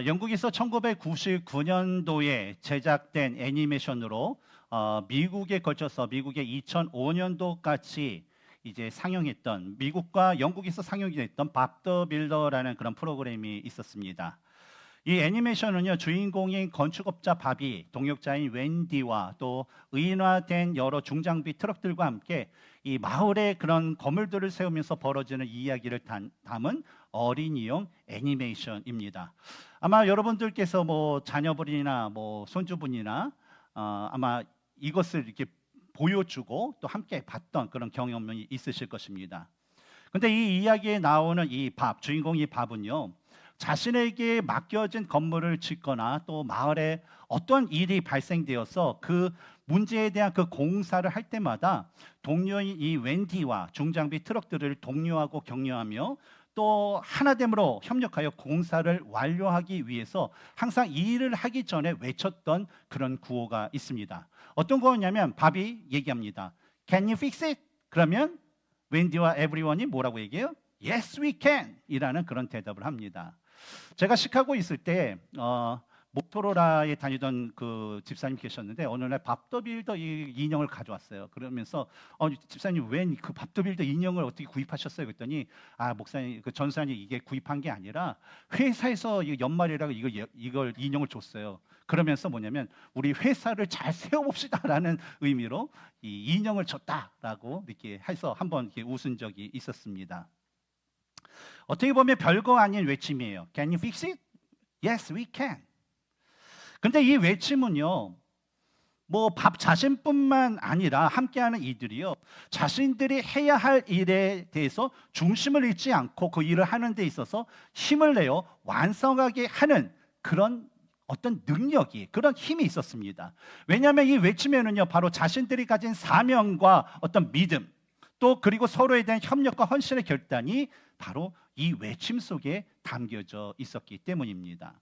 영국에서 1999년도에 제작된 애니메이션으로 미국에 걸쳐서 미국의 2005년도까지 이제 상영했던, 미국과 영국에서 상영이 됐던 밥 더 빌더라는 그런 프로그램이 있었습니다. 이 애니메이션은요, 주인공인 건축업자 밥이 동역자인 웬디와 또 의인화된 여러 중장비 트럭들과 함께 이 마을에 그런 건물들을 세우면서 벌어지는 이야기를 담은 어린이용 애니메이션입니다. 아마 여러분들께서 뭐 자녀분이나 뭐 손주분이나 아마 이것을 이렇게 보여주고 또 함께 봤던 그런 경험이 있으실 것입니다. 근데 이 이야기에 나오는 이 밥, 주인공 이 밥은요, 자신에게 맡겨진 건물을 짓거나 또 마을에 어떤 일이 발생되어서 그 문제에 대한 그 공사를 할 때마다 동료인 이 웬디와 중장비 트럭들을 독려하고 격려하며 또 하나됨으로 협력하여 공사를 완료하기 위해서 항상 이 일을 하기 전에 외쳤던 그런 구호가 있습니다. 어떤 구호냐면 밥이 얘기합니다. Can you fix it? 그러면 웬디와 에브리원이 뭐라고 얘기해요? Yes, we can! 이라는 그런 대답을 합니다. 제가 시카고에 있을 때 모토로라에 다니던 그 집사님 계셨는데 어느 날 밥 더 빌더 이 인형을 가져왔어요. 그러면서 집사님 웬 그 밥 더 빌더 인형을 어떻게 구입하셨어요? 그랬더니 목사님, 그 전사님 이게 구입한 게 아니라 회사에서 연말이라고 이걸 인형을 줬어요. 그러면서 뭐냐면 우리 회사를 잘 세워봅시다라는 의미로 이 인형을 줬다라고 이렇게 해서 한번 이렇게 웃은 적이 있었습니다. 어떻게 보면 별거 아닌 외침이에요. Can you fix it? Yes, we can. 근데 이 외침은요, 뭐 밥 자신뿐만 아니라 함께하는 이들이요, 자신들이 해야 할 일에 대해서 중심을 잃지 않고 그 일을 하는 데 있어서 힘을 내어 완성하게 하는 그런 어떤 능력이, 그런 힘이 있었습니다. 왜냐하면 이 외침에는요, 바로 자신들이 가진 사명과 어떤 믿음, 또 그리고 서로에 대한 협력과 헌신의 결단이 바로 이 외침 속에 담겨져 있었기 때문입니다.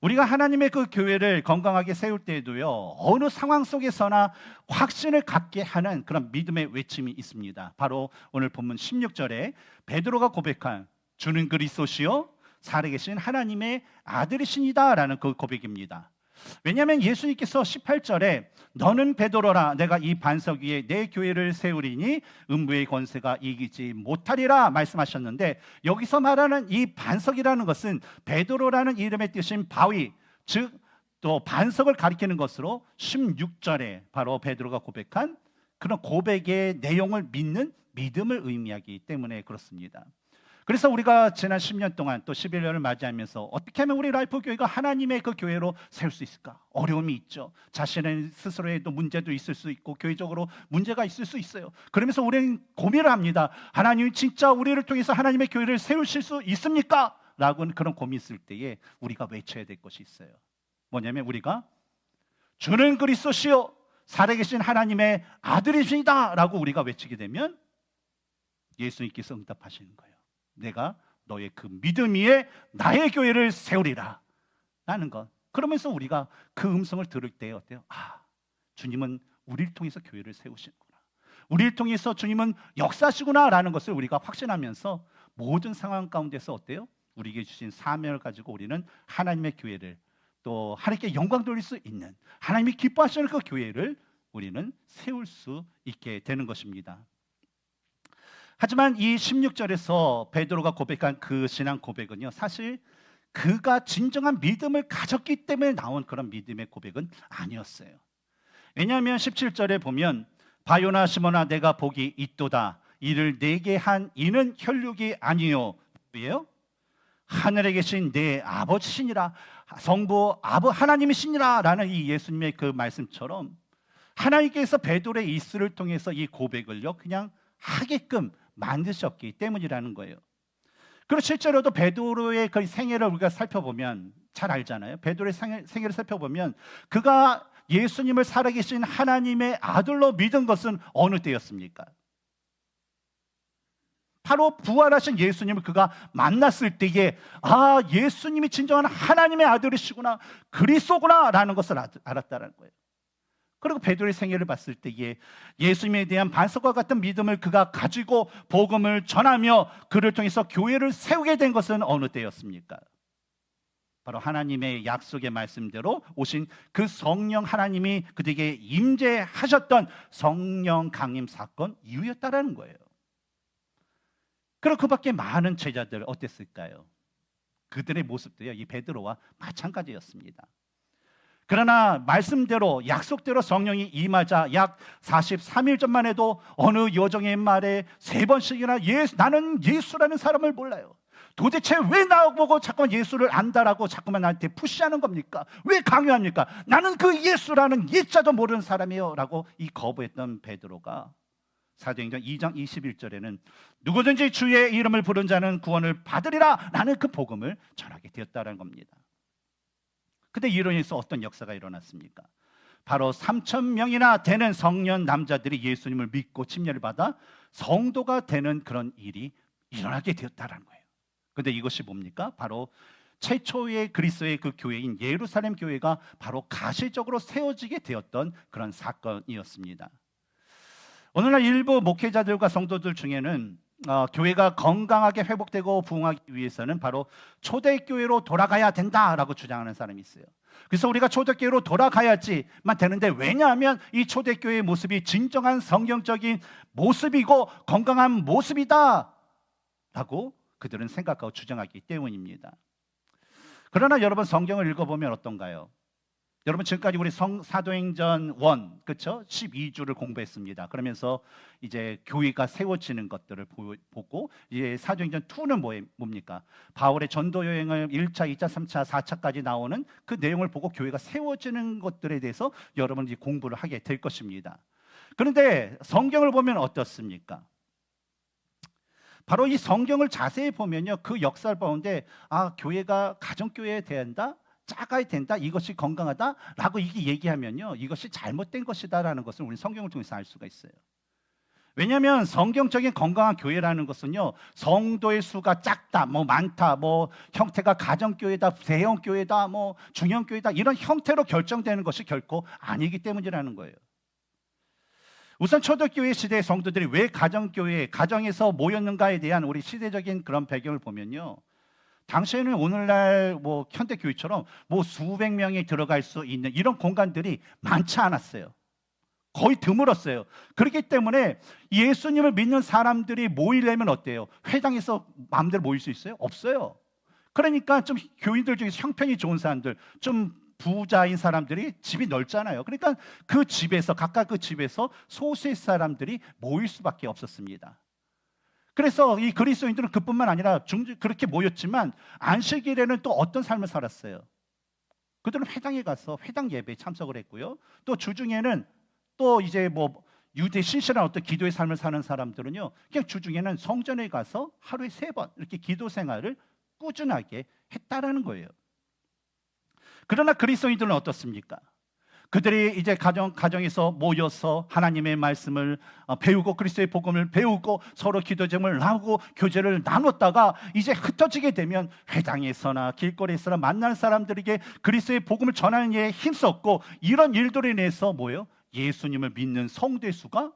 우리가 하나님의 그 교회를 건강하게 세울 때에도요, 어느 상황 속에서나 확신을 갖게 하는 그런 믿음의 외침이 있습니다. 바로 오늘 본문 16절에 베드로가 고백한 주는 그리스도시요 살아계신 하나님의 아들이시니다 라는 그 고백입니다. 왜냐하면 예수님께서 18절에 너는 베드로라 내가 이 반석 위에 내 교회를 세우리니 음부의 권세가 이기지 못하리라 말씀하셨는데, 여기서 말하는 이 반석이라는 것은 베드로라는 이름의 뜻인 바위, 즉 또 반석을 가리키는 것으로 16절에 바로 베드로가 고백한 그런 고백의 내용을 믿는 믿음을 의미하기 때문에 그렇습니다. 그래서 우리가 지난 10년 동안 또 11년을 맞이하면서 어떻게 하면 우리 라이프 교회가 하나님의 그 교회로 세울 수 있을까? 어려움이 있죠. 자신의 스스로에도 문제도 있을 수 있고 교회적으로 문제가 있을 수 있어요. 그러면서 우리는 고민을 합니다. 하나님 진짜 우리를 통해서 하나님의 교회를 세우실 수 있습니까? 라고 그런 고민이 있을 때에 우리가 외쳐야 될 것이 있어요. 뭐냐면 우리가 주는 그리스도시요 살아계신 하나님의 아들이십니다 라고 우리가 외치게 되면 예수님께서 응답하시는 거예요. 내가 너의 그 믿음 위에 나의 교회를 세우리라 라는 것. 그러면서 우리가 그 음성을 들을 때 어때요? 주님은 우리를 통해서 교회를 세우시는구나, 우리를 통해서 주님은 역사시구나 라는 것을 우리가 확신하면서 모든 상황 가운데서 어때요? 우리에게 주신 사명을 가지고 우리는 하나님의 교회를, 또 하나님께 영광 돌릴 수 있는, 하나님이 기뻐하시는 그 교회를 우리는 세울 수 있게 되는 것입니다. 하지만 이 16절에서 베드로가 고백한 그 신앙 고백은요, 사실 그가 진정한 믿음을 가졌기 때문에 나온 그런 믿음의 고백은 아니었어요. 왜냐하면 17절에 보면 바요나 시몬아 내가 복이 있도다 이를 내게 한 이는 혈육이 아니요 왜요? 하늘에 계신 내 아버지시니라, 성부 하나님이시니라 라는 이 예수님의 그 말씀처럼 하나님께서 베드로의 입술을 통해서 이 고백을요 그냥 하게끔 만드셨기 때문이라는 거예요. 그리고 실제로도 베드로의 그 생애를 우리가 살펴보면 잘 알잖아요. 베드로의 생애를 살펴보면 그가 예수님을 살아계신 하나님의 아들로 믿은 것은 어느 때였습니까? 바로 부활하신 예수님을 그가 만났을 때에 예수님이 진정한 하나님의 아들이시구나, 그리스도구나 라는 것을 알았다는 거예요. 그리고 베드로의 생애를 봤을 때에 예수님에 대한 반석과 같은 믿음을 그가 가지고 복음을 전하며 그를 통해서 교회를 세우게 된 것은 어느 때였습니까? 바로 하나님의 약속의 말씀대로 오신 그 성령 하나님이 그들에게 임재하셨던 성령 강림 사건 이후였다라는 거예요. 그리고 그 밖에 많은 제자들 어땠을까요? 그들의 모습도요, 이 베드로와 마찬가지였습니다. 그러나 말씀대로 약속대로 성령이 임하자 약 43일 전만 해도 어느 여정의 말에 3번씩이나 나는 예수라는 사람을 몰라요. 도대체 왜 나보고 자꾸만 예수를 안다라고 자꾸만 나한테 푸시하는 겁니까? 왜 강요합니까? 나는 그 예수라는 예자도 모르는 사람이에요 라고 이 거부했던 베드로가 사도행전 2장 21절에는 누구든지 주의 이름을 부른 자는 구원을 받으리라 라는 그 복음을 전하게 되었다는 겁니다. 근데 이로 인해서 어떤 역사가 일어났습니까? 바로 3,000명이나 되는 성년 남자들이 예수님을 믿고 침례를 받아 성도가 되는 그런 일이 일어나게 되었다는 거예요. 근데 이것이 뭡니까? 바로 최초의 그리스도의 그 교회인 예루살렘 교회가 바로 가시적으로 세워지게 되었던 그런 사건이었습니다. 오늘날 일부 목회자들과 성도들 중에는 교회가 건강하게 회복되고 부흥하기 위해서는 바로 초대교회로 돌아가야 된다라고 주장하는 사람이 있어요. 그래서 우리가 초대교회로 돌아가야지만 되는데, 왜냐하면 이 초대교회의 모습이 진정한 성경적인 모습이고 건강한 모습이다 라고 그들은 생각하고 주장하기 때문입니다. 그러나 여러분, 성경을 읽어보면 어떤가요? 여러분, 지금까지 우리 사도행전 1, 그렇죠? 12주를 공부했습니다. 그러면서 이제 교회가 세워지는 것들을 보고, 이제 사도행전 2는 뭡니까? 바울의 전도 여행을 1차, 2차, 3차, 4차까지 나오는 그 내용을 보고 교회가 세워지는 것들에 대해서 여러분이 공부를 하게 될 것입니다. 그런데 성경을 보면 어떻습니까? 바로 이 성경을 자세히 보면요, 그 역사를 보는데 교회가 가정교회에 된다? 작아야 된다, 이것이 건강하다라고 이게 얘기하면요, 이것이 잘못된 것이다라는 것을 우리 성경을 통해서 알 수가 있어요. 왜냐하면 성경적인 건강한 교회라는 것은요, 성도의 수가 작다, 많다, 형태가 가정교회다, 대형교회다, 중형교회다, 이런 형태로 결정되는 것이 결코 아니기 때문이라는 거예요. 우선 초대교회 시대의 성도들이 왜 가정에서 모였는가에 대한 우리 시대적인 그런 배경을 보면요, 당시에는 오늘날 현대교회처럼 수백 명이 들어갈 수 있는 이런 공간들이 많지 않았어요. 거의 드물었어요. 그렇기 때문에 예수님을 믿는 사람들이 모이려면 어때요? 회당에서 마음대로 모일 수 있어요? 없어요. 그러니까 좀 교인들 중에서 형편이 좋은 사람들, 좀 부자인 사람들이 집이 넓잖아요. 그러니까 각각 그 집에서 소수의 사람들이 모일 수밖에 없었습니다. 그래서 이 그리스도인들은 그뿐만 아니라 그렇게 모였지만 안식일에는 또 어떤 삶을 살았어요? 그들은 회당에 가서 회당 예배에 참석을 했고요. 또 주중에는 또 이제 유대 신실한 어떤 기도의 삶을 사는 사람들은요, 그냥 주중에는 성전에 가서 하루에 3번 이렇게 기도 생활을 꾸준하게 했다라는 거예요. 그러나 그리스도인들은 어떻습니까? 그들이 이제 가정에서 모여서 하나님의 말씀을 배우고 그리스도의 복음을 배우고 서로 기도 제목을 나누고 교제를 나눴다가 이제 흩어지게 되면 회당에서나 길거리에서나 만난 사람들에게 그리스도의 복음을 전하는 일에 힘썼고, 이런 일들에 인해서 예수님을 믿는 성도의 수가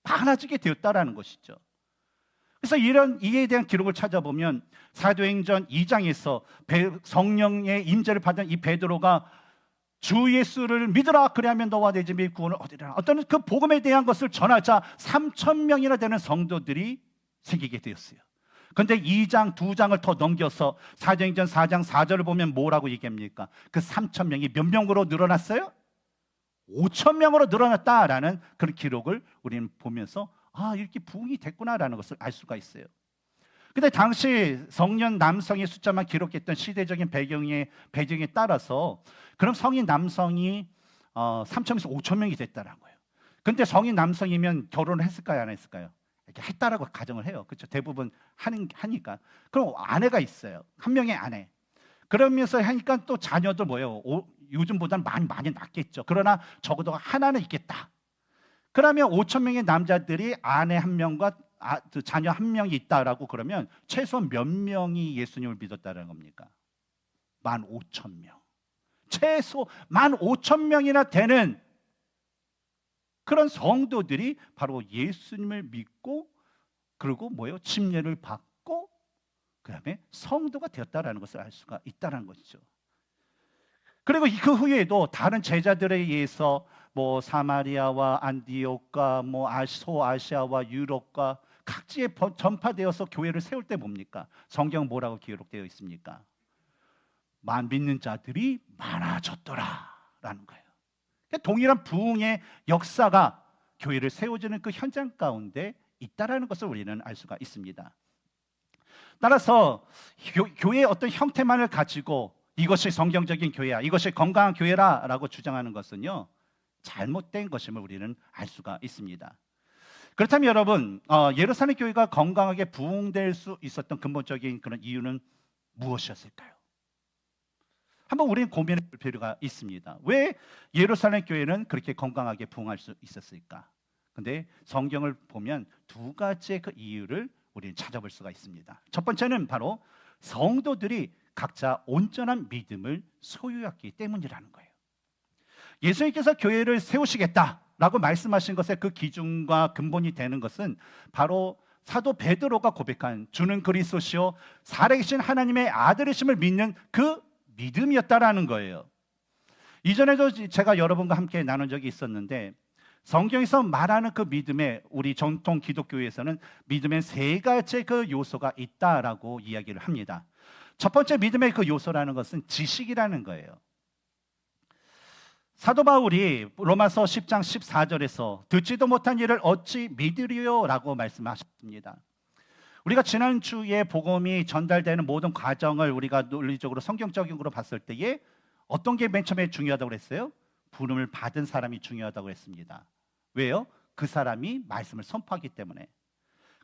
많아지게 되었다라는 것이죠. 그래서 이에 대한 기록을 찾아보면 사도행전 2장에서 성령의 임재를 받은 이 베드로가 주 예수를 믿으라, 그리하면 너와 내 집이 구원을 얻으리라, 어떤 그 복음에 대한 것을 전하자 3,000명이나 되는 성도들이 생기게 되었어요. 그런데 2장, 2장을 더 넘겨서 사도행전 4장 4절을 보면 뭐라고 얘기합니까? 그 3,000명이 몇 명으로 늘어났어요? 5,000명으로 늘어났다라는 그런 기록을 우리는 보면서 이렇게 부흥이 됐구나라는 것을 알 수가 있어요. 근데 당시 성년 남성의 숫자만 기록했던 시대적인 배경에 따라서 그럼 성인 남성이 3,000에서 5,000명이 됐다는 거예요. 근데 성인 남성이면 결혼을 했을까요, 안 했을까요? 이렇게 했다라고 가정을 해요. 그렇죠? 대부분 하니까. 그럼 아내가 있어요. 한 명의 아내. 그러면서 하니까 또 자녀도 요즘보다는 많이 낫겠죠. 그러나 적어도 하나는 있겠다. 그러면 5,000명의 남자들이 아내 한 명과 자녀 한 명이 있다라고 그러면 최소한 몇 명이 예수님을 믿었다는 겁니까? 15,000명. 최소 15,000명이나 되는 그런 성도들이 바로 예수님을 믿고, 그리고 침례를 받고 그다음에 성도가 되었다라는 것을 알 수가 있다는 것이죠. 그리고 그 후에도 다른 제자들에 의해서 뭐 사마리아와 안디옥과 뭐 소아시아와 유럽과 각지에 전파되어서 교회를 세울 때 뭡니까? 성경 뭐라고 기록되어 있습니까? 믿는 자들이 많아졌더라라는 거예요. 동일한 부흥의 역사가 교회를 세워지는 그 현장 가운데 있다라는 것을 우리는 알 수가 있습니다. 따라서 교회의 어떤 형태만을 가지고 이것이 성경적인 교회야, 이것이 건강한 교회라라고 주장하는 것은요, 잘못된 것임을 우리는 알 수가 있습니다. 그렇다면 여러분, 예루살렘 교회가 건강하게 부흥될 수 있었던 근본적인 그런 이유는 무엇이었을까요? 한번 우리는 고민해 볼 필요가 있습니다. 왜 예루살렘 교회는 그렇게 건강하게 부흥할 수 있었을까? 근데 성경을 보면 두 가지의 그 이유를 우리는 찾아볼 수가 있습니다. 첫 번째는 바로 성도들이 각자 온전한 믿음을 소유했기 때문이라는 거예요. 예수님께서 교회를 세우시겠다라고 말씀하신 것의 그 기준과 근본이 되는 것은 바로 사도 베드로가 고백한 주는 그리스도시요 살아계신 하나님의 아들이심을 믿는 그 믿음이었다라는 거예요. 이전에도 제가 여러분과 함께 나눈 적이 있었는데, 성경에서 말하는 그 믿음에 우리 정통 기독교에서는 믿음엔 세 가지의 그 요소가 있다라고 이야기를 합니다. 첫 번째 믿음의 그 요소라는 것은 지식이라는 거예요. 사도 바울이 로마서 10장 14절에서 듣지도 못한 일을 어찌 믿으리요? 라고 말씀하셨습니다. 우리가 지난주에 복음이 전달되는 모든 과정을 우리가 논리적으로 성경적으로 봤을 때에 어떤 게 맨 처음에 중요하다고 그랬어요? 부름을 받은 사람이 중요하다고 했습니다. 왜요? 그 사람이 말씀을 선포하기 때문에.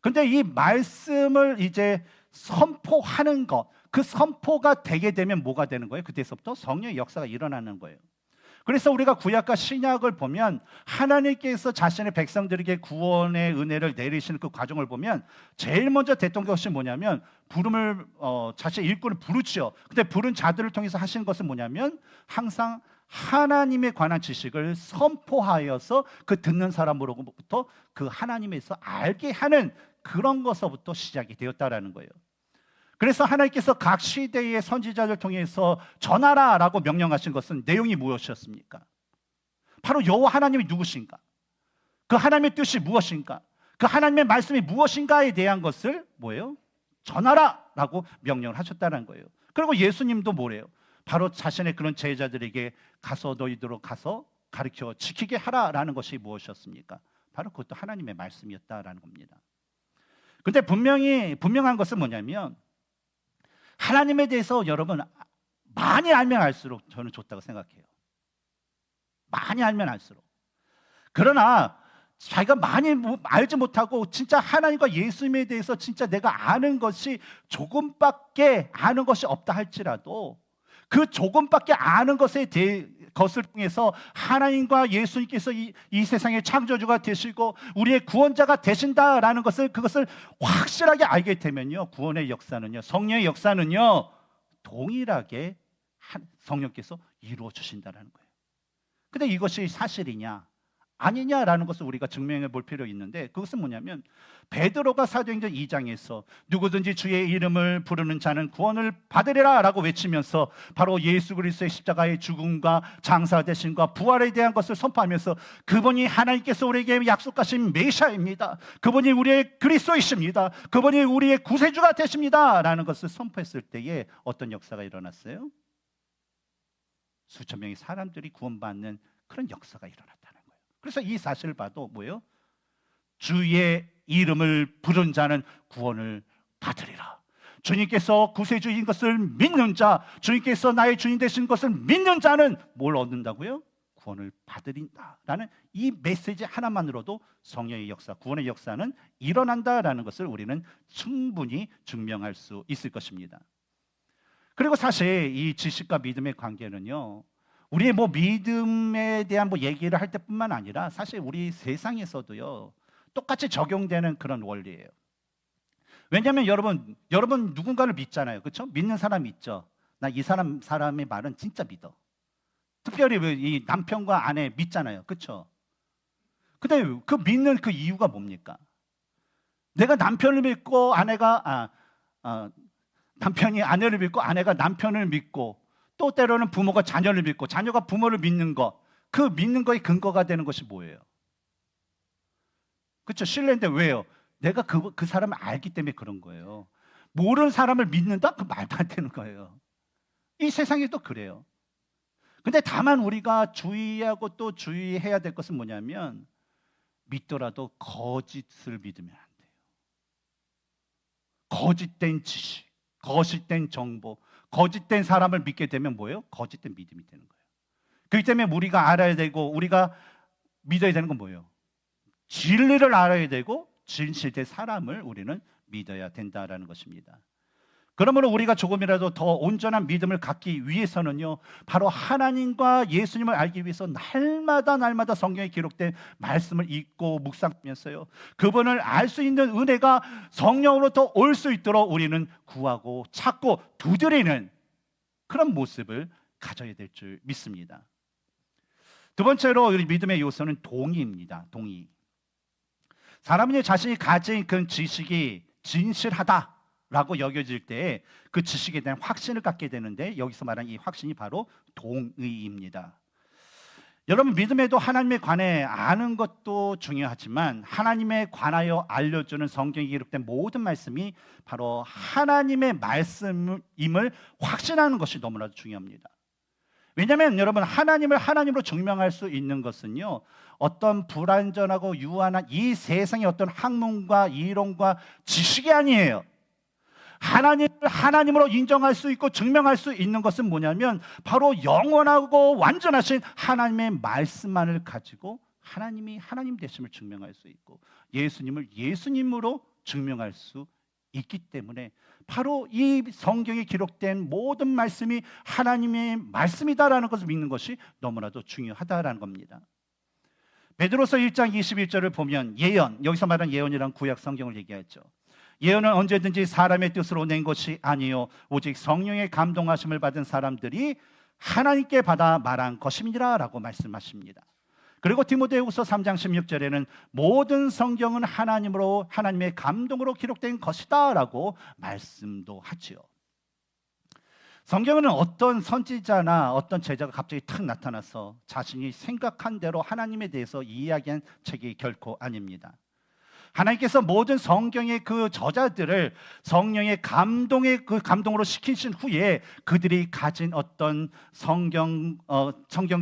근데 이 말씀을 이제 선포하는 것, 그 선포가 되게 되면 뭐가 되는 거예요? 그때서부터 성령의 역사가 일어나는 거예요. 그래서 우리가 구약과 신약을 보면 하나님께서 자신의 백성들에게 구원의 은혜를 내리시는 그 과정을 보면 제일 먼저 됐던 것이 뭐냐면 부름을 자신의 일꾼을 부르지요. 근데 부른 자들을 통해서 하시는 것은 뭐냐면 항상 하나님에 관한 지식을 선포하여서 그 듣는 사람으로부터 그 하나님에서 알게 하는 그런 것서부터 시작이 되었다라는 거예요. 그래서 하나님께서 각 시대의 선지자를 통해서 전하라라고 명령하신 것은 내용이 무엇이었습니까? 바로 여호와 하나님이 누구신가? 그 하나님의 뜻이 무엇인가? 그 하나님의 말씀이 무엇인가에 대한 것을 뭐예요? 전하라라고 명령을 하셨다는 거예요. 그리고 예수님도 뭐래요? 바로 자신의 그런 제자들에게 가서 너희들로 가서 가르쳐 지키게 하라라는 것이 무엇이었습니까? 바로 그것도 하나님의 말씀이었다라는 겁니다. 근데 분명한 것은 뭐냐면 하나님에 대해서 여러분 많이 알면 알수록 저는 좋다고 생각해요. 많이 알면 알수록. 그러나 자기가 많이 알지 못하고 진짜 하나님과 예수님에 대해서 진짜 내가 아는 것이 조금밖에 아는 것이 없다 할지라도 그 조금밖에 아는 것을 통해서 하나님과 예수님께서 이 세상의 창조주가 되시고 우리의 구원자가 되신다라는 그것을 확실하게 알게 되면요, 구원의 역사는요, 성령의 역사는요 동일하게 성령께서 이루어 주신다는 거예요. 근데 이것이 사실이냐 아니냐라는 것을 우리가 증명해 볼 필요가 있는데, 그것은 뭐냐면 베드로가 사도행전 2장에서 누구든지 주의 이름을 부르는 자는 구원을 받으리라 라고 외치면서 바로 예수 그리스도의 십자가의 죽음과 장사되심과 부활에 대한 것을 선포하면서 그분이 하나님께서 우리에게 약속하신 메시아입니다, 그분이 우리의 그리스도이십니다, 그분이 우리의 구세주가 되십니다 라는 것을 선포했을 때에 어떤 역사가 일어났어요? 수천 명의 사람들이 구원받는 그런 역사가 일어났다는 거예요. 그래서 이 사실을 봐도 뭐예요? 주의 이름을 부른 자는 구원을 받으리라. 주님께서 구세주인 것을 믿는 자, 주님께서 나의 주인 되신 것을 믿는 자는 뭘 얻는다고요? 구원을 받으린다라는 이 메시지 하나만으로도 성령의 역사, 구원의 역사는 일어난다라는 것을 우리는 충분히 증명할 수 있을 것입니다. 그리고 사실 이 지식과 믿음의 관계는요, 우리의 믿음에 대한 얘기를 할 때뿐만 아니라 사실 우리 세상에서도요 똑같이 적용되는 그런 원리예요. 왜냐하면 여러분 누군가를 믿잖아요, 그렇죠? 믿는 사람이 있죠. 나 이 사람의 말은 진짜 믿어. 특별히 이 남편과 아내 믿잖아요, 그렇죠? 근데 그 믿는 그 이유가 뭡니까? 내가 남편을 믿고 아내가 남편이 아내를 믿고 아내가 남편을 믿고 또 때로는 부모가 자녀를 믿고 자녀가 부모를 믿는 것, 그 믿는 거의 근거가 되는 것이 뭐예요? 그렇죠? 신뢰인데 왜요? 내가 그 사람을 알기 때문에 그런 거예요. 모르는 사람을 믿는다? 그 말도 안 되는 거예요. 이 세상이 또 그래요. 근데 다만 우리가 주의하고 또 주의해야 될 것은 뭐냐면 믿더라도 거짓을 믿으면 안 돼요. 거짓된 지식, 거짓된 정보, 거짓된 사람을 믿게 되면 뭐예요? 거짓된 믿음이 되는 거예요. 그렇기 때문에 우리가 알아야 되고 우리가 믿어야 되는 건 뭐예요? 진리를 알아야 되고 진실된 사람을 우리는 믿어야 된다라는 것입니다. 그러므로 우리가 조금이라도 더 온전한 믿음을 갖기 위해서는요, 바로 하나님과 예수님을 알기 위해서 날마다 성경에 기록된 말씀을 읽고 묵상하면서요, 그분을 알 수 있는 은혜가 성령으로부터 올 수 있도록 우리는 구하고 찾고 두드리는 그런 모습을 가져야 될 줄 믿습니다. 두 번째로 우리 믿음의 요소는 동의입니다. 동의. 사람이 자신이 가진 그 지식이 진실하다라고 여겨질 때 그 지식에 대한 확신을 갖게 되는데, 여기서 말하는 이 확신이 바로 동의입니다. 여러분, 믿음에도 하나님에 관해 아는 것도 중요하지만 하나님에 관하여 알려주는 성경에 기록된 모든 말씀이 바로 하나님의 말씀임을 확신하는 것이 너무나도 중요합니다. 왜냐하면 여러분, 하나님을 하나님으로 증명할 수 있는 것은요, 어떤 불완전하고 유한한 이 세상의 어떤 학문과 이론과 지식이 아니에요. 하나님을 하나님으로 인정할 수 있고 증명할 수 있는 것은 뭐냐면 바로 영원하고 완전하신 하나님의 말씀만을 가지고 하나님이 하나님 되심을 증명할 수 있고 예수님을 예수님으로 증명할 수 있기 때문에 바로 이 성경에 기록된 모든 말씀이 하나님의 말씀이다라는 것을 믿는 것이 너무나도 중요하다라는 겁니다. 베드로서 1장 21절을 보면 예언, 여기서 말하는 예언이란 구약 성경을 얘기하죠. 예언은 언제든지 사람의 뜻으로 낸 것이 아니요 오직 성령의 감동하심을 받은 사람들이 하나님께 받아 말한 것임이라 라고 말씀하십니다. 그리고 디모데후서 3장 16절에는 모든 성경은 하나님의 감동으로 기록된 것이다 라고 말씀도 하지요. 성경은 어떤 선지자나 어떤 제자가 갑자기 탁 나타나서 자신이 생각한 대로 하나님에 대해서 이야기한 책이 결코 아닙니다. 하나님께서 모든 성경의 그 저자들을 성령의 감동으로 시키신 후에 그들이 가진 어떤 성경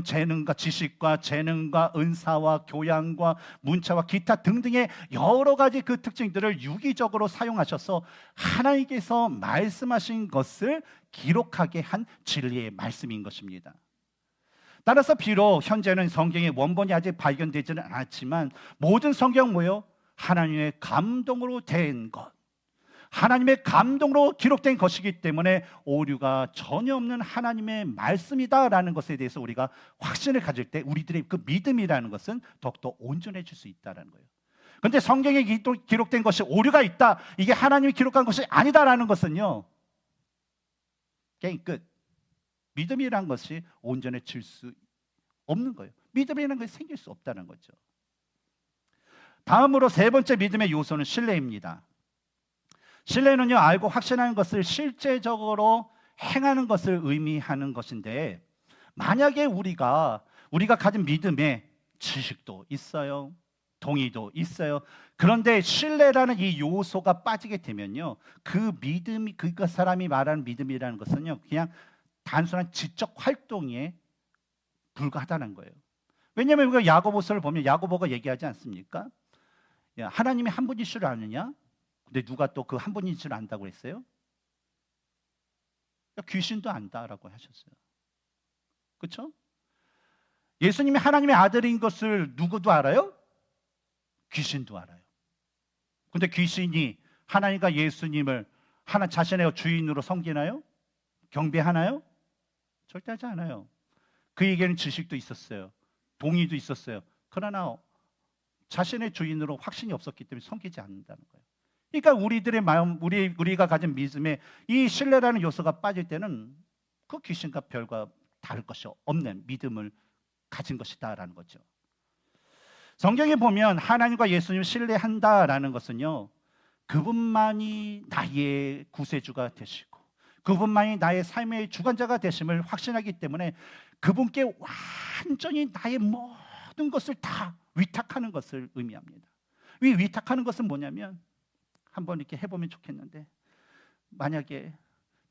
재능과 지식과 재능과 은사와 교양과 문자와 기타 등등의 여러 가지 그 특징들을 유기적으로 사용하셔서 하나님께서 말씀하신 것을 기록하게 한 진리의 말씀인 것입니다. 따라서 비록 현재는 성경의 원본이 아직 발견되지는 않았지만 모든 성경 뭐예요? 하나님의 감동으로 된 것, 하나님의 감동으로 기록된 것이기 때문에 오류가 전혀 없는 하나님의 말씀이다라는 것에 대해서 우리가 확신을 가질 때 우리들의 그 믿음이라는 것은 더욱더 온전해질 수 있다는 거예요. 그런데 성경에 기록된 것이 오류가 있다, 이게 하나님이 기록한 것이 아니다라는 것은요, 게임 끝. 믿음이라는 것이 온전해질 수 없는 거예요. 믿음이라는 것이 생길 수 없다는 거죠. 다음으로 세 번째 믿음의 요소는 신뢰입니다. 신뢰는요, 알고 확신하는 것을 실제적으로 행하는 것을 의미하는 것인데, 만약에 우리가 가진 믿음에 지식도 있어요, 동의도 있어요. 그런데 신뢰라는 이 요소가 빠지게 되면요, 그 믿음이, 그 사람이 말하는 믿음이라는 것은요, 그냥 단순한 지적 활동에 불과하다는 거예요. 왜냐하면 우리가 야고보서를 보면 야고보가 얘기하지 않습니까? 야, 하나님이 한 분인 줄 아느냐? 근데 누가 또 그 한 분인 줄 안다고 했어요? 귀신도 안다라고 하셨어요. 그렇죠? 예수님이 하나님의 아들인 것을 누구도 알아요? 귀신도 알아요. 근데 귀신이 하나님과 예수님을 자신의 주인으로 섬기나요? 경배하나요? 절대 하지 않아요. 그에게는 지식도 있었어요. 동의도 있었어요. 그러나 자신의 주인으로 확신이 없었기 때문에 섬기지 않는다는 거예요. 그러니까 우리들의 마음, 우리가 가진 믿음에 이 신뢰라는 요소가 빠질 때는 그 귀신과 별과 다를 것이 없는 믿음을 가진 것이다라는 거죠. 성경에 보면 하나님과 예수님을 신뢰한다라는 것은요, 그분만이 나의 구세주가 되시고 그분만이 나의 삶의 주관자가 되심을 확신하기 때문에 그분께 완전히 나의 모든 것을 다 위탁하는 것을 의미합니다. 이 위탁하는 것은 뭐냐면, 한번 이렇게 해보면 좋겠는데, 만약에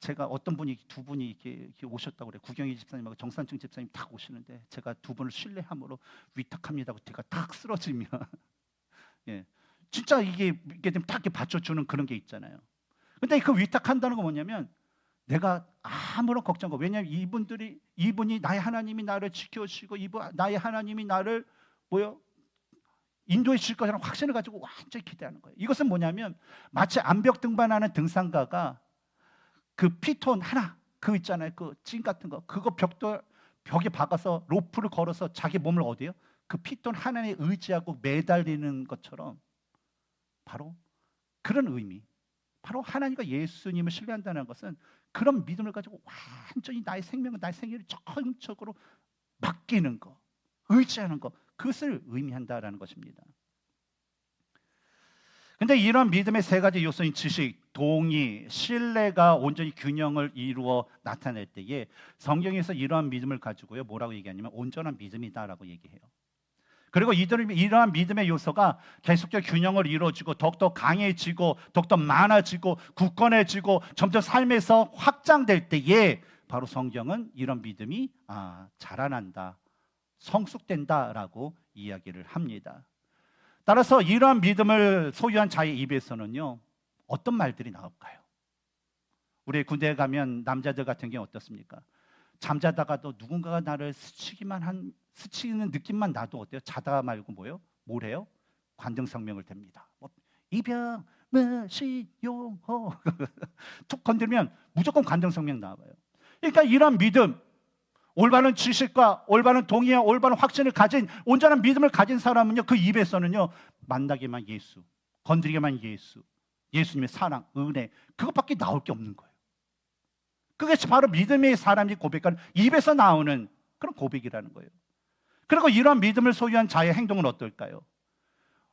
제가 어떤 분이 두 분이 이렇게 오셨다고 그래. 구경희 집사님하고 정산증 집사님 딱 오시는데, 제가 두 분을 신뢰함으로 위탁합니다 하고 제가 딱 쓰러지면 예, 진짜 이게 좀 딱 이렇게 받쳐주는 그런 게 있잖아요. 근데 그 위탁한다는 건 뭐냐면, 내가 아무런 걱정과, 왜냐하면 이분이 나의 하나님이 나를 지켜주시고 나의 하나님이 나를 인도해 주실 거라는 확신을 가지고 완전히 기대하는 거예요. 이것은 뭐냐면, 마치 암벽 등반하는 등산가가 그 피톤 하나, 그 있잖아요, 그 찐 같은 거, 그거 벽에 박아서 로프를 걸어서 자기 몸을 어디요? 그 피톤 하나에 의지하고 매달리는 것처럼, 바로 그런 의미, 바로 하나님과 예수님을 신뢰한다는 것은 그런 믿음을 가지고 완전히 나의 생명과 나의 생애를 전적으로 맡기는 거, 의지하는 거, 그것을 의미한다라는 것입니다. 근데 이런 믿음의 세 가지 요소인 지식, 동의, 신뢰가 온전히 균형을 이루어 나타낼 때에 성경에서 이러한 믿음을 가지고요, 뭐라고 얘기하냐면 온전한 믿음이다라고 얘기해요. 그리고 이러한 믿음의 요소가 계속적으로 균형을 이루어지고 더욱더 강해지고 더욱더 많아지고 굳건해지고 점점 삶에서 확장될 때에 바로 성경은 이런 믿음이 자라난다, 성숙된다라고 이야기를 합니다. 따라서 이러한 믿음을 소유한 자의 입에서는요, 어떤 말들이 나올까요? 우리 군대에 가면 남자들 같은 경우 어떻습니까? 잠자다가도 누군가가 나를 스치는 느낌만 나도 어때요? 자다가 말고 뭐래요? 관등성명을 댑니다. 이병 무시용호 툭 건들면 무조건 관등성명 나와요. 그러니까 이런 믿음, 올바른 지식과 올바른 동의와 올바른 확신을 가진 온전한 믿음을 가진 사람은요, 그 입에서는요, 만나기만 예수, 건드리기만 예수, 예수님의 사랑, 은혜, 그것밖에 나올 게 없는 거예요. 그게 바로 믿음의 사람이 고백하는, 입에서 나오는 그런 고백이라는 거예요. 그리고 이런 믿음을 소유한 자의 행동은 어떨까요?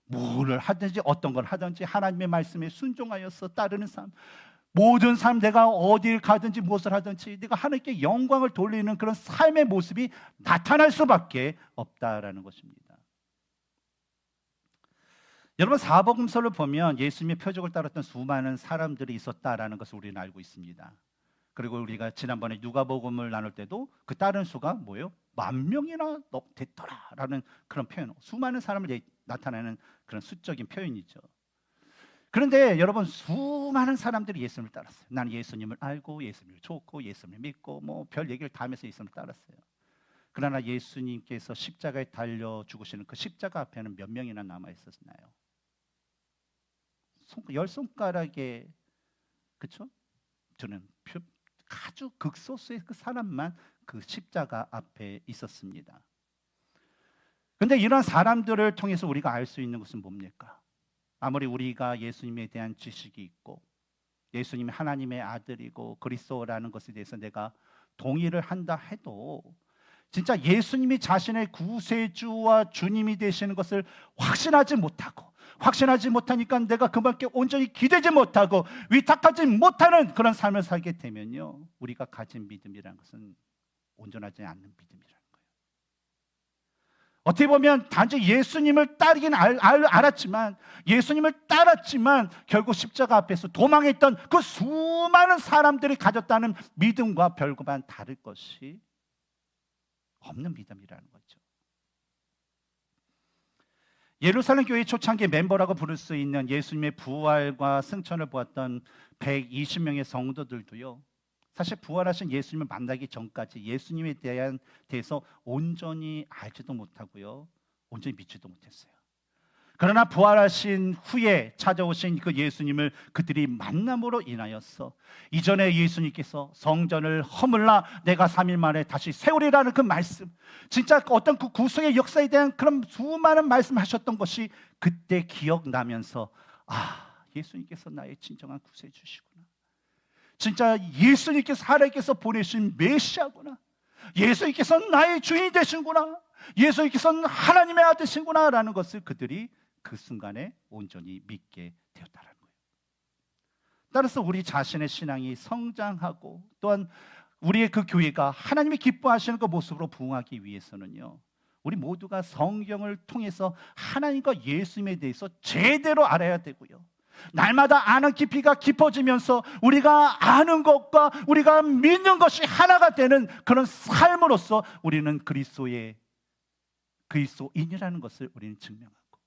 뭐를 하든지 어떤 걸 하든지 하나님의 말씀에 순종하여서 따르는 삶, 모든 삶, 내가 어딜 가든지 무엇을 하든지 내가 하나님께 영광을 돌리는 그런 삶의 모습이 나타날 수밖에 없다라는 것입니다. 여러분, 사복음서를 보면 예수님의 표적을 따랐던 수많은 사람들이 있었다라는 것을 우리는 알고 있습니다. 그리고 우리가 지난번에 누가복음을 나눌 때도 그 따른 수가 뭐예요? 10,000명이나 됐더라라는 그런 표현, 수많은 사람을 나타내는 그런 수적인 표현이죠. 그런데 여러분, 수많은 사람들이 예수님을 따랐어요. 나는 예수님을 알고 예수님을 좋고 예수님을 믿고 별 얘기를 다 하면서 예수님을 따랐어요. 그러나 예수님께서 십자가에 달려 죽으시는 그 십자가 앞에는 몇 명이나 남아 있었나요? 10손가락에, 그렇죠? 저는 아주 극소수의 그 사람만 그 십자가 앞에 있었습니다. 그런데 이런 사람들을 통해서 우리가 알 수 있는 것은 뭡니까? 아무리 우리가 예수님에 대한 지식이 있고 예수님이 하나님의 아들이고 그리스도라는 것에 대해서 내가 동의를 한다 해도, 진짜 예수님이 자신의 구세주와 주님이 되시는 것을 확신하지 못하니까 내가 그분께 온전히 기대지 못하고 위탁하지 못하는 그런 삶을 살게 되면요, 우리가 가진 믿음이라는 것은 온전하지 않는 믿음이라는 거예요. 어떻게 보면 단지 예수님을 따르긴 알았지만, 예수님을 따랐지만 결국 십자가 앞에서 도망했던 그 수많은 사람들이 가졌다는 믿음과 별반 다를 것이 없는 믿음이라는 거죠. 예루살렘 교회 초창기 멤버라고 부를 수 있는 예수님의 부활과 승천을 보았던 120명의 성도들도요, 사실 부활하신 예수님을 만나기 전까지 예수님에 대해서 온전히 알지도 못하고요, 온전히 믿지도 못했어요. 그러나 부활하신 후에 찾아오신 그 예수님을 그들이 만남으로 인하여서 이전에 예수님께서 성전을 허물라 내가 3일 만에 다시 세우리라는 그 말씀, 진짜 어떤 그 구속의 역사에 대한 그런 수많은 말씀하셨던 것이 그때 기억나면서, 예수님께서 나의 진정한 구세주시구나, 진짜 예수님께서 하나님께서 보내신 메시아구나, 예수님께서 나의 주인이 되신구나, 예수님께서는 하나님의 아들이신구나 라는 것을 그들이 그 순간에 온전히 믿게 되었다는 거예요. 따라서 우리 자신의 신앙이 성장하고 또한 우리의 그 교회가 하나님이 기뻐하시는 그 모습으로 부흥하기 위해서는요, 우리 모두가 성경을 통해서 하나님과 예수님에 대해서 제대로 알아야 되고요, 날마다 아는 깊이가 깊어지면서 우리가 아는 것과 우리가 믿는 것이 하나가 되는 그런 삶으로서 우리는 그리스도인이라는 것을 우리는 증명하고,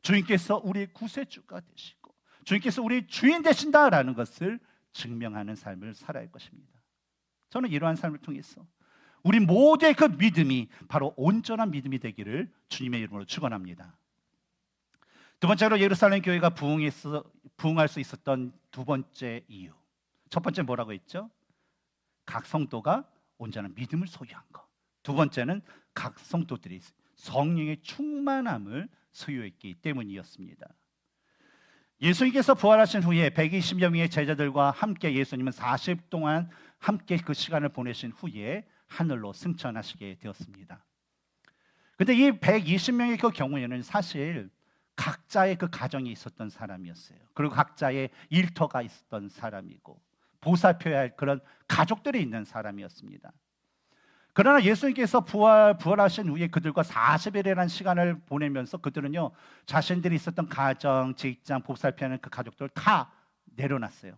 주님께서 우리의 구세주가 되시고 주님께서 우리의 주인 되신다라는 것을 증명하는 삶을 살아야 할 것입니다. 저는 이러한 삶을 통해서 우리 모두의 그 믿음이 바로 온전한 믿음이 되기를 주님의 이름으로 축원합니다. 두 번째로 예루살렘 교회가 부흥할 수 있었던 두 번째 이유, 첫 번째 뭐라고 했죠? 각 성도가 온전한 믿음을 소유한 것. 두 번째는 각 성도들이 성령의 충만함을 소유했기 때문이었습니다. 예수님께서 부활하신 후에 120여 명의 제자들과 함께 예수님은 40일 동안 함께 그 시간을 보내신 후에 하늘로 승천하시게 되었습니다. 근데 이 120명의 그 경우에는 사실 각자의 그 가정이 있었던 사람이었어요. 그리고 각자의 일터가 있었던 사람이고 보살펴야 할 그런 가족들이 있는 사람이었습니다. 그러나 예수님께서 부활하신 후에 그들과 40일이라는 시간을 보내면서 그들은요, 자신들이 있었던 가정, 직장, 보살펴하는 그 가족들을 다 내려놨어요.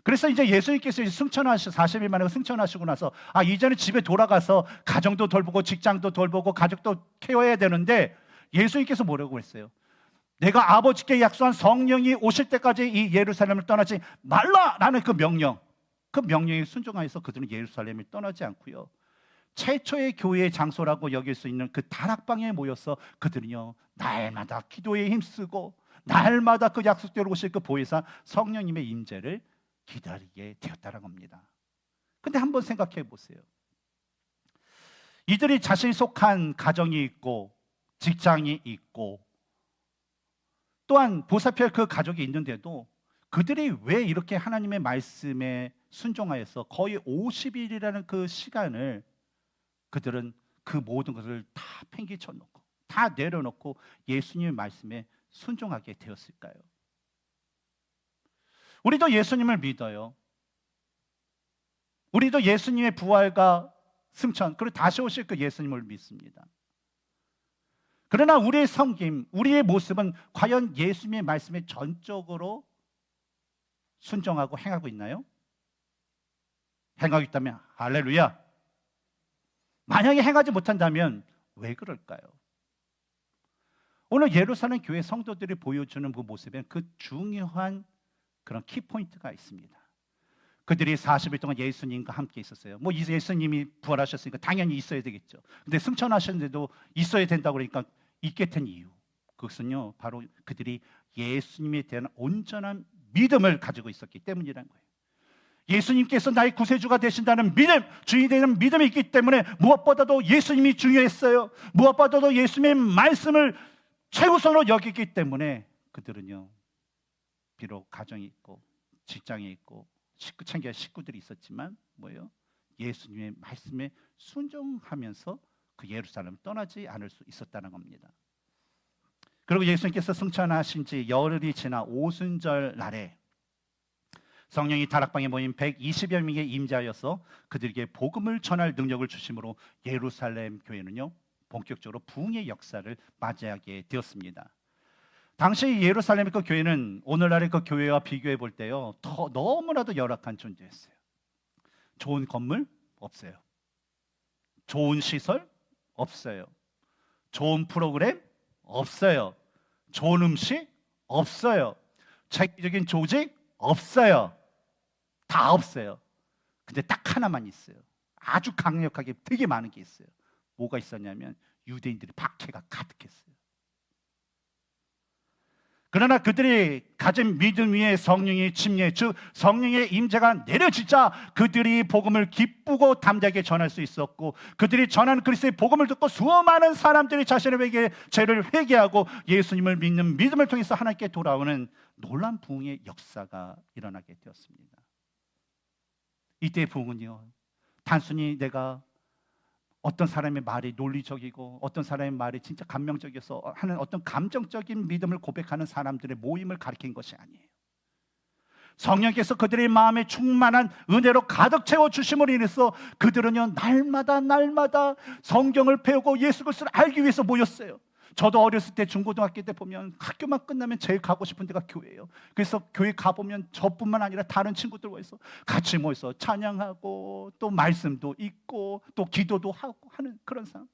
그래서 이제 예수님께서 40일 만에 승천하시고 나서 이제는 집에 돌아가서 가정도 돌보고 직장도 돌보고 가족도 케어해야 되는데, 예수님께서 뭐라고 했어요? 내가 아버지께 약속한 성령이 오실 때까지 이 예루살렘을 떠나지 말라라는 그 명령에 순종하여서 그들은 예루살렘을 떠나지 않고요, 최초의 교회의 장소라고 여길 수 있는 그 다락방에 모여서 그들은요, 날마다 기도에 힘쓰고 날마다 그 약속대로 오실 그 보혜사 성령님의 임재를 기다리게 되었다는 겁니다. 근데 한번 생각해 보세요. 이들이 자신이 속한 가정이 있고 직장이 있고 또한 보살펴 그 가족이 있는데도 그들이 왜 이렇게 하나님의 말씀에 순종하여서 거의 50일이라는 그 시간을 그들은 그 모든 것을 다 팽개쳐 놓고 다 내려놓고 예수님의 말씀에 순종하게 되었을까요? 우리도 예수님을 믿어요. 우리도 예수님의 부활과 승천, 그리고 다시 오실 그 예수님을 믿습니다. 그러나 우리의 섬김, 우리의 모습은 과연 예수님의 말씀에 전적으로 순종하고 행하고 있나요? 행하고 있다면 할렐루야. 만약에 행하지 못한다면 왜 그럴까요? 오늘 예루살렘 교회 성도들이 보여주는 그 모습에는 그 중요한 그런 키포인트가 있습니다. 그들이 40일 동안 예수님과 함께 있었어요. 뭐 예수님이 부활하셨으니까 당연히 있어야 되겠죠. 근데 승천하셨는데도 있어야 된다고 그러니까 있게 된 이유, 그것은요 바로 그들이 예수님에 대한 온전한 믿음을 가지고 있었기 때문이라는 거예요. 예수님께서 나의 구세주가 되신다는 믿음, 주인이 되는 믿음이 있기 때문에 무엇보다도 예수님이 중요했어요. 무엇보다도 예수님의 말씀을 최우선으로 여기기 때문에 그들은요, 비록 가정이 있고 직장이 있고 챙겨야 식구들이 있었지만 뭐예요? 예수님의 말씀에 순종하면서 그 예루살렘을 떠나지 않을 수 있었다는 겁니다. 그리고 예수님께서 승천하신 지 열흘이 지나 오순절 날에 성령이 다락방에 모인 120여 명에 임재하여서 그들에게 복음을 전할 능력을 주심으로 예루살렘 교회는요 본격적으로 부흥의 역사를 맞이하게 되었습니다. 당시 예루살렘의 그 교회는 오늘날의 그 교회와 비교해 볼 때요 너무나도 열악한 존재였어요. 좋은 건물 없어요. 좋은 시설 없어요. 좋은 프로그램 없어요. 좋은 음식 없어요. 체계적인 조직 없어요. 다 없어요. 근데 딱 하나만 있어요. 아주 강력하게 되게 많은 게 있어요. 뭐가 있었냐면 유대인들의 박해가 가득했어요. 그러나 그들이 가진 믿음 위에 성령의 침례, 즉 성령의 임재가 내려지자 그들이 복음을 기쁘고 담대하게 전할 수 있었고, 그들이 전하는 그리스도의 복음을 듣고 수많은 사람들이 자신의 죄를 회개하고 예수님을 믿는 믿음을 통해서 하나님께 돌아오는 놀라운 부흥의 역사가 일어나게 되었습니다. 이때의 부흥은요 단순히 내가 어떤 사람의 말이 논리적이고 어떤 사람의 말이 진짜 감명적이어서 하는 어떤 감정적인 믿음을 고백하는 사람들의 모임을 가리킨 것이 아니에요. 성령께서 그들의 마음에 충만한 은혜로 가득 채워주심으로 인해서 그들은요 날마다 성경을 배우고 예수 그리스도를 알기 위해서 모였어요. 저도 어렸을 때 중고등학교 때 보면 학교만 끝나면 제일 가고 싶은 데가 교회예요. 그래서 교회 가보면 저뿐만 아니라 다른 친구들과 해서 같이 모여서 찬양하고 또 말씀도 읽고 또 기도도 하고 하는 그런 상황.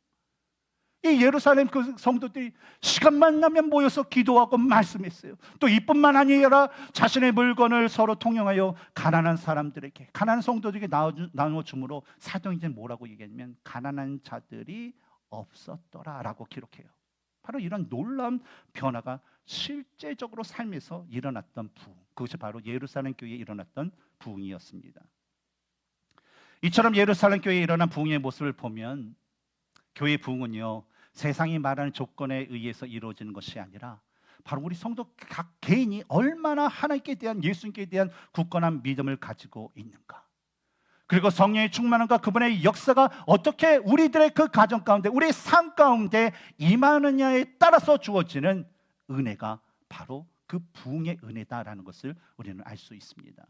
이 예루살렘 그 성도들이 시간만 나면 모여서 기도하고 말씀했어요. 또 이뿐만 아니라 자신의 물건을 서로 통용하여 가난한 사람들에게, 가난한 성도들에게 나눠줌으로 사도행전 뭐라고 얘기하냐면 가난한 자들이 없었더라라고 기록해요. 바로 이런 놀라운 변화가 실제적으로 삶에서 일어났던 부흥, 그것이 바로 예루살렘 교회에 일어났던 부흥이었습니다. 이처럼 예루살렘 교회에 일어난 부흥의 모습을 보면 교회 부흥은요 세상이 말하는 조건에 의해서 이루어지는 것이 아니라 바로 우리 성도 각 개인이 얼마나 하나님께 대한, 예수님께 대한 굳건한 믿음을 가지고 있는가, 그리고 성령의 충만함과 그분의 역사가 어떻게 우리들의 그 가정 가운데, 우리의 삶 가운데 임하느냐에 따라서 주어지는 은혜가 바로 그 부흥의 은혜다라는 것을 우리는 알 수 있습니다.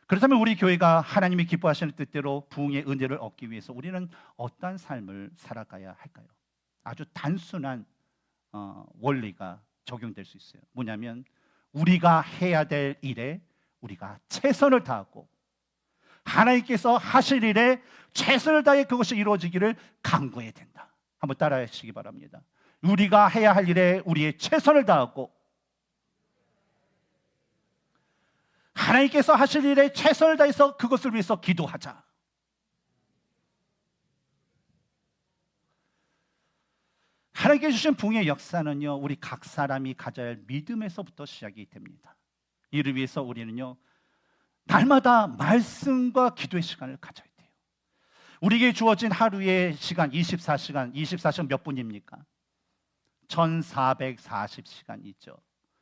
그렇다면 우리 교회가 하나님이 기뻐하시는 뜻대로 부흥의 은혜를 얻기 위해서 우리는 어떠한 삶을 살아가야 할까요? 아주 단순한 원리가 적용될 수 있어요. 뭐냐면 우리가 해야 될 일에 우리가 최선을 다하고 하나님께서 하실 일에 최선을 다해 그것이 이루어지기를 간구해야 된다. 한번 따라해 주시기 바랍니다. 우리가 해야 할 일에 우리의 최선을 다하고 하나님께서 하실 일에 최선을 다해서 그것을 위해서 기도하자. 하나님께 주신 부흥의 역사는요 우리 각 사람이 가져야 할 믿음에서부터 시작이 됩니다. 이를 위해서 우리는요 날마다 말씀과 기도의 시간을 가져야 돼요. 우리에게 주어진 하루의 시간 24시간 몇 분입니까? 1440시간 있죠.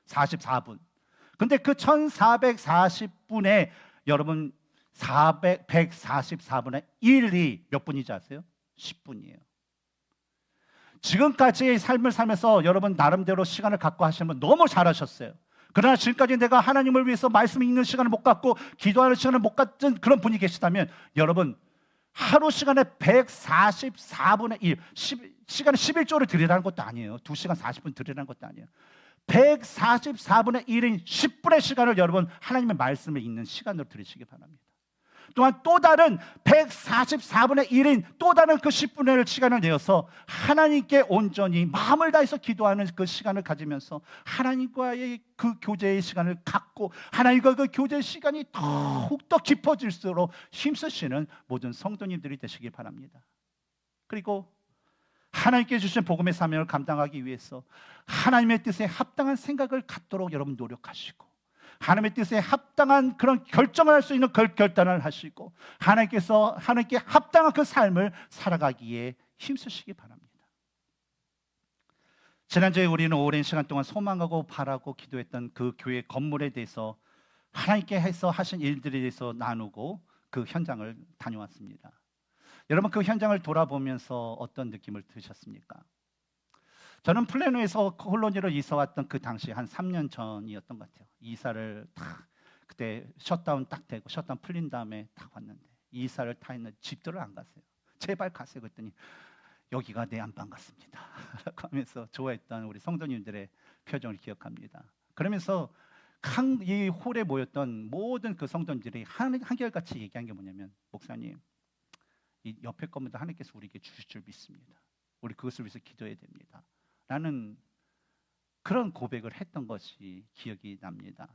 44분. 근데 그 1440분에 여러분 144분의 1이 몇 분인지 아세요? 10분이에요. 지금까지의 삶을 살면서 여러분 나름대로 시간을 갖고 하시는 분 너무 잘하셨어요. 그러나 지금까지 내가 하나님을 위해서 말씀 읽는 시간을 못 갖고 기도하는 시간을 못 갖은 그런 분이 계시다면 여러분 하루 시간에 144분의 1, 시간을 11조를 드리라는 것도 아니에요. 2시간 40분 드리라는 것도 아니에요. 144분의 1인 10분의 시간을 여러분 하나님의 말씀을 읽는 시간으로 드리시기 바랍니다. 또한 또 다른 144분의 1인 또 다른 그 10분의 1 시간을 내어서 하나님께 온전히 마음을 다해서 기도하는 그 시간을 가지면서 하나님과의 그 교제의 시간을 갖고 하나님과 그 교제의 시간이 더욱더 깊어질수록 힘쓰시는 모든 성도님들이 되시길 바랍니다. 그리고 하나님께 주신 복음의 사명을 감당하기 위해서 하나님의 뜻에 합당한 생각을 갖도록 여러분 노력하시고 하나님의 뜻에 합당한 그런 결정을 할 수 있는 결단을 하시고 하나님께 합당한 그 삶을 살아가기에 힘쓰시기 바랍니다. 지난주에 우리는 오랜 시간 동안 소망하고 바라고 기도했던 그 교회 건물에 대해서 하나님께 해서 하신 일들에 대해서 나누고 그 현장을 다녀왔습니다. 여러분 그 현장을 돌아보면서 어떤 느낌을 드셨습니까? 저는 플래노에서 콜로니로 이사 왔던 그 당시 한 3년 전이었던 것 같아요. 이사를 딱 그때 셧다운 딱 되고 셧다운 풀린 다음에 딱 왔는데 이사를 타 있는 집들을 안 갔어요. 제발 가세요. 그랬더니 여기가 내 안방 같습니다 라고 하면서 좋아했던 우리 성도님들의 표정을 기억합니다. 그러면서 이 홀에 모였던 모든 그 성도님들이 한결같이 얘기한 게 뭐냐면 목사님 이 옆에 것보다 하나님께서 우리에게 주실 줄 믿습니다. 우리 그것을 위해서 기도해야 됩니다 라는 그런 고백을 했던 것이 기억이 납니다.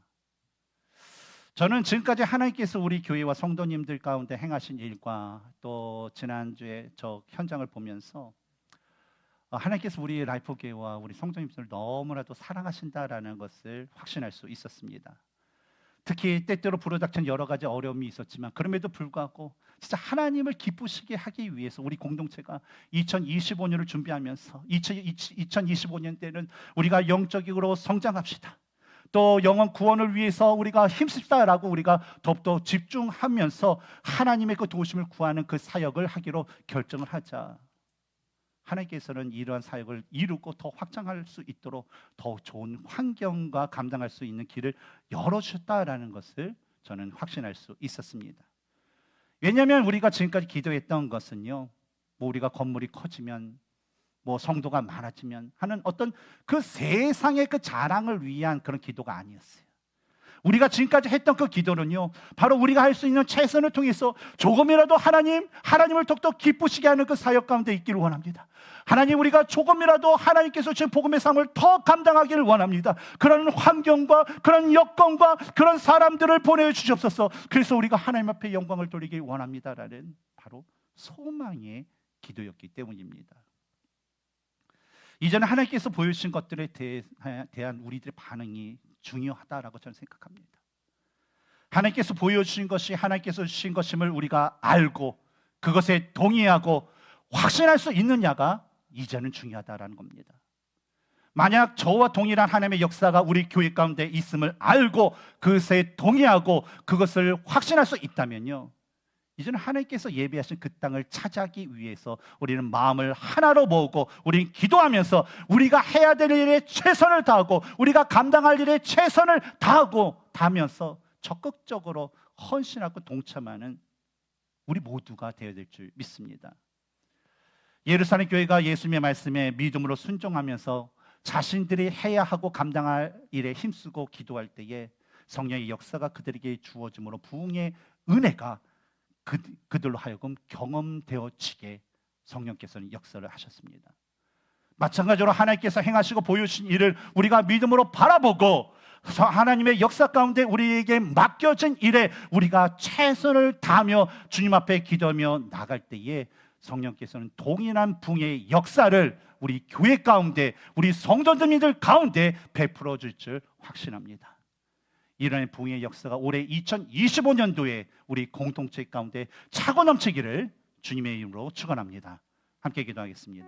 저는 지금까지 하나님께서 우리 교회와 성도님들 가운데 행하신 일과 또 지난주에 저 현장을 보면서 하나님께서 우리 라이프교회와 우리 성도님들을 너무나도 사랑하신다라는 것을 확신할 수 있었습니다. 특히 때때로 부르닥친 여러 가지 어려움이 있었지만 그럼에도 불구하고 진짜 하나님을 기쁘시게 하기 위해서 우리 공동체가 2025년을 준비하면서 2025년 때는 우리가 영적으로 성장합시다. 또 영혼 구원을 위해서 우리가 힘씁시다라고 우리가 더욱더 집중하면서 하나님의 그 도우심을 구하는 그 사역을 하기로 결정을 하자. 하나님께서는 이러한 사역을 이루고 더 확장할 수 있도록 더 좋은 환경과 감당할 수 있는 길을 열어주셨다라는 것을 저는 확신할 수 있었습니다. 왜냐하면 우리가 지금까지 기도했던 것은요, 뭐 우리가 건물이 커지면, 뭐 성도가 많아지면 하는 어떤 그 세상의 그 자랑을 위한 그런 기도가 아니었어요. 우리가 지금까지 했던 그 기도는요, 바로 우리가 할 수 있는 최선을 통해서 조금이라도 하나님을 더욱더 기쁘시게 하는 그 사역 가운데 있기를 원합니다. 하나님, 우리가 조금이라도 하나님께서 주신 복음의 삶을 더 감당하기를 원합니다. 그런 환경과 그런 여건과 그런 사람들을 보내주시옵소서. 그래서 우리가 하나님 앞에 영광을 돌리길 원합니다라는 바로 소망의 기도였기 때문입니다. 이제는 하나님께서 보여주신 것들에 대한 우리들의 반응이 중요하다라고 저는 생각합니다. 하나님께서 보여주신 것이 하나님께서 주신 것임을 우리가 알고 그것에 동의하고 확신할 수 있느냐가 이제는 중요하다라는 겁니다. 만약 저와 동일한 하나님의 역사가 우리 교회 가운데 있음을 알고 그것에 동의하고 그것을 확신할 수 있다면요, 이제는 하나님께서 예비하신 그 땅을 차지하기 위해서 우리는 마음을 하나로 모으고 우리는 기도하면서 우리가 해야 될 일에 최선을 다하고 우리가 감당할 일에 최선을 다하면서 적극적으로 헌신하고 동참하는 우리 모두가 되어야 될 줄 믿습니다. 예루살렘 교회가 예수님의 말씀에 믿음으로 순종하면서 자신들이 해야 하고 감당할 일에 힘쓰고 기도할 때에 성령의 역사가 그들에게 주어짐으로 부흥의 은혜가 그들로 하여금 경험되어지게 성령께서는 역사를 하셨습니다. 마찬가지로 하나님께서 행하시고 보여주신 일을 우리가 믿음으로 바라보고 하나님의 역사 가운데 우리에게 맡겨진 일에 우리가 최선을 다하며 주님 앞에 기도하며 나갈 때에 성령께서는 동일한 부흥의 역사를 우리 교회 가운데, 우리 성도들 가운데 베풀어 줄 줄 확신합니다. 이런 부흥의 역사가 올해 2025년도에 우리 공동체 가운데 차고 넘치기를 주님의 이름으로 축원합니다. 함께 기도하겠습니다.